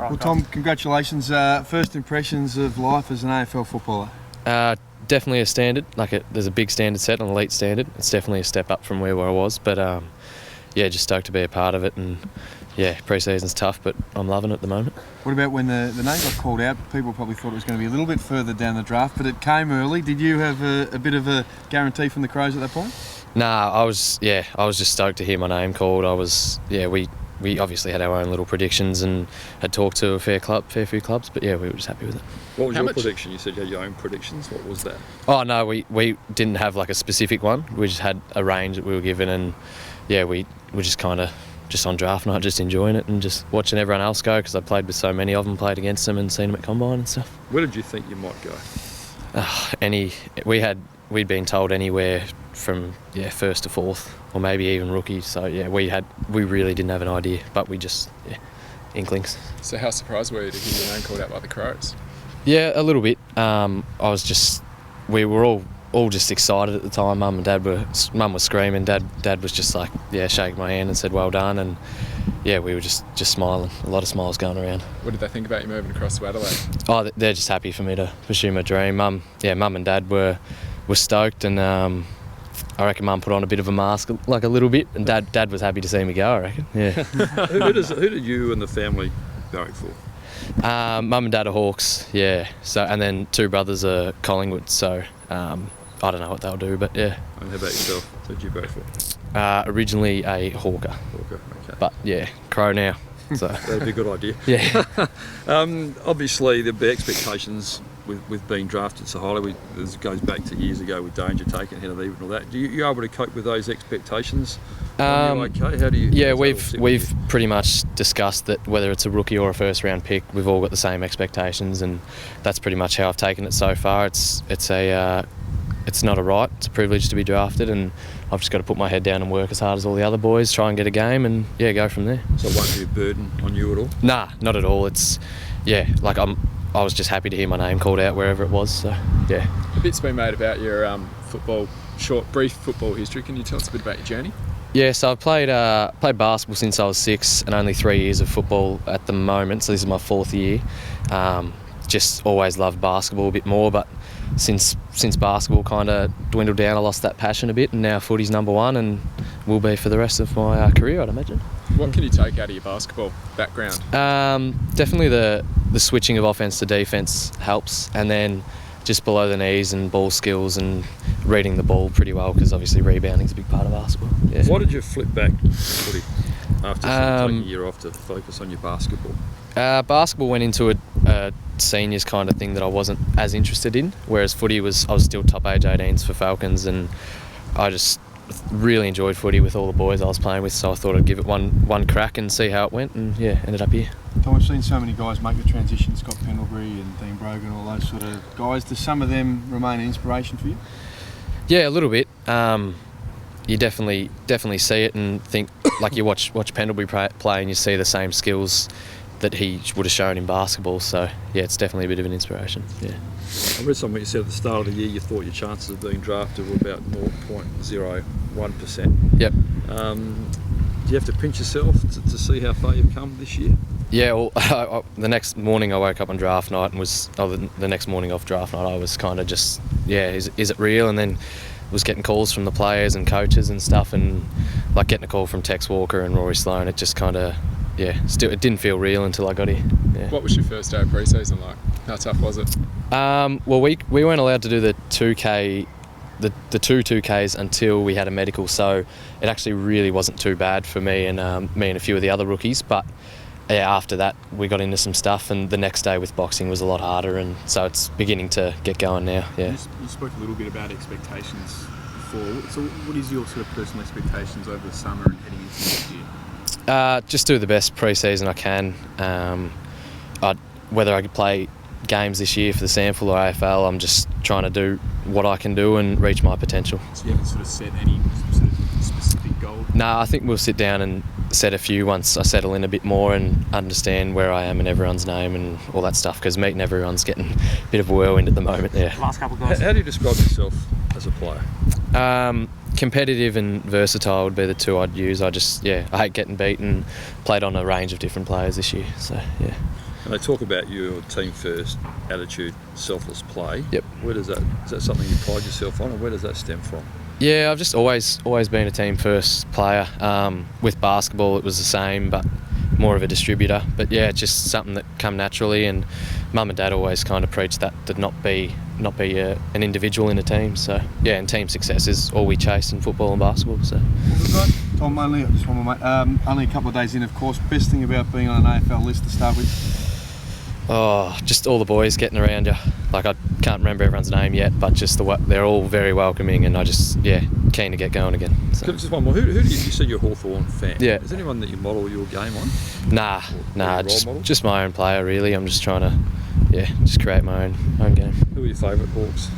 Well, Tom, congratulations. First impressions of life as an AFL footballer? Definitely a standard. There's a big standard set, an elite standard. It's definitely a step up from where I was. But just stoked to be a part of it. And pre-season's tough, but I'm loving it at the moment. What about when the name got called out? People probably thought it was going to be a little bit further down the draft, but it came early. Did you have a bit of a guarantee from the Crows at that point? Nah, I was just stoked to hear my name called. We obviously had our own little predictions and had talked to a fair few clubs, but we were just happy with it. What was your prediction? You said you had your own predictions. What was that? Oh no, we didn't have a specific one. We just had a range that we were given, and we were just kind of just on draft night, just enjoying it and just watching everyone else go, because I played with so many of them, played against them and seen them at combine and stuff. Where did you think you might go? We'd been told anywhere from first to fourth, or maybe even rookie. So we really didn't have an idea, but we just inklings. So how surprised were you to hear your name called out by the Crows? Yeah, a little bit. We were all just excited at the time. Mum was screaming. Dad was just shaking my hand and said well done, and we were just smiling. A lot of smiles going around. What did they think about you moving across to Adelaide? Oh, they're just happy for me to pursue my dream. Mum and Dad were stoked, and I reckon Mum put on a bit of a mask, a little bit, and Dad was happy to see me go, I reckon. Yeah. Who did you and the family vote for? Mum and Dad are Hawks, yeah. So, and then two brothers are Collingwood. So I don't know what they'll do, but yeah. And how about yourself? Who did you vote for? Originally a Hawker. Hawker, okay. But Crow now. So that'd be a good idea. Yeah. Obviously, there'd be expectations with being drafted so highly. This goes back to years ago with Danger taking ahead of Eve and all that. You able to cope with those expectations? Okay. How do you? Yeah, we've pretty much discussed that whether it's a rookie or a first round pick, we've all got the same expectations, and that's pretty much how I've taken it so far. It's not a right, it's a privilege to be drafted, and I've just got to put my head down and work as hard as all the other boys, try and get a game, and go from there. So it won't be a burden on you at all? Nah, not at all. It's I was just happy to hear my name called out wherever it was. So yeah. A bit's been made about your brief football history. Can you tell us a bit about your journey? Yeah, so I've played basketball since I was 6, and only 3 years of football at the moment. So this is my 4th year. Just always loved basketball a bit more, but since basketball kind of dwindled down, I lost that passion a bit, and now footy's number one and will be for the rest of my career, I'd imagine. What can you take out of your basketball background? Definitely the switching of offence to defence helps, and then just below the knees and ball skills and reading the ball pretty well, because obviously rebounding's a big part of basketball. Yeah. Why did you flip back to footy after taking a year off to focus on your basketball? Basketball went into a seniors kind of thing that I wasn't as interested in, whereas footy I was still top age 18s for Falcons, and I just really enjoyed footy with all the boys I was playing with, so I thought I'd give it one crack and see how it went, and ended up here. Tom, I've seen so many guys make the transition, Scott Pendlebury and Dean Brogan, all those sort of guys. Does some of them remain an inspiration for you? Yeah, a little bit. You definitely see it and think, you watch Pendlebury play and you see the same skills that he would have shown in basketball, so it's definitely a bit of an inspiration. Yeah. I read something you said at the start of the year you thought your chances of being drafted were about 0.01%. Yep. Do you have to pinch yourself to see how far you've come this year? Yeah, well, the next morning I woke up on draft night and the next morning off draft night I was kind of just, is it real? And then was getting calls from the players and coaches and stuff, and getting a call from Tex Walker and Rory Sloane, it just kind of, still it didn't feel real until I got here. Yeah. What was your first day of pre-season like? How tough was it? Well, we weren't allowed to do the 2K, the two 2Ks until we had a medical, so it actually really wasn't too bad for me and a few of the other rookies. But after that we got into some stuff, and the next day with boxing was a lot harder, and so it's beginning to get going now. Yeah. You spoke a little bit about expectations before. So what is your sort of personal expectations over the summer and heading into next year? Just do the best pre-season I can. Whether I could play games this year for the sample or AFL, I'm just trying to do what I can do and reach my potential. So you haven't sort of set any sort of specific goal? No, I think we'll sit down and set a few once I settle in a bit more and understand where I am in everyone's name and all that stuff, because meeting everyone's getting a bit of a whirlwind at the moment. Yeah. Last couple of guys. How do you describe yourself as a player? Competitive and versatile would be the two I'd use. I hate getting beaten. Played on a range of different players this year, so yeah. And they talk about your team first attitude, selfless play. Yep. Is that something you pride yourself on, or where does that stem from? Yeah, I've just always been a team first player. With basketball, it was the same, but more of a distributor. But yeah, it's just something that come naturally. And Mum and Dad always kind of preached that to not be an individual in a team. So yeah, and team success is all we chase in football and basketball. So. Well, we've got Tom. Only just one more, mate. Only a couple of days in, of course. Best thing about being on an AFL list to start with. Oh, just all the boys getting around you. Like, I can't remember everyone's name yet, but just they're all very welcoming, and I just, keen to get going again. So. Just one more. Who do you said you're a Hawthorn fan? Yeah. Is there anyone that you model your game on? Nah, role model? just my own player, really. I'm just trying to, just create my own game. Who are your favourite Hawks?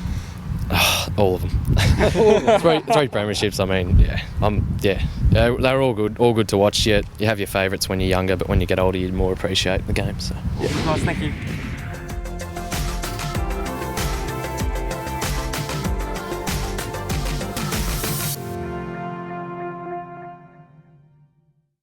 All of them. three premierships. I mean, they're all good to watch. You have your favourites when you're younger, but when you get older, you more appreciate the game. So. Nice, thank you.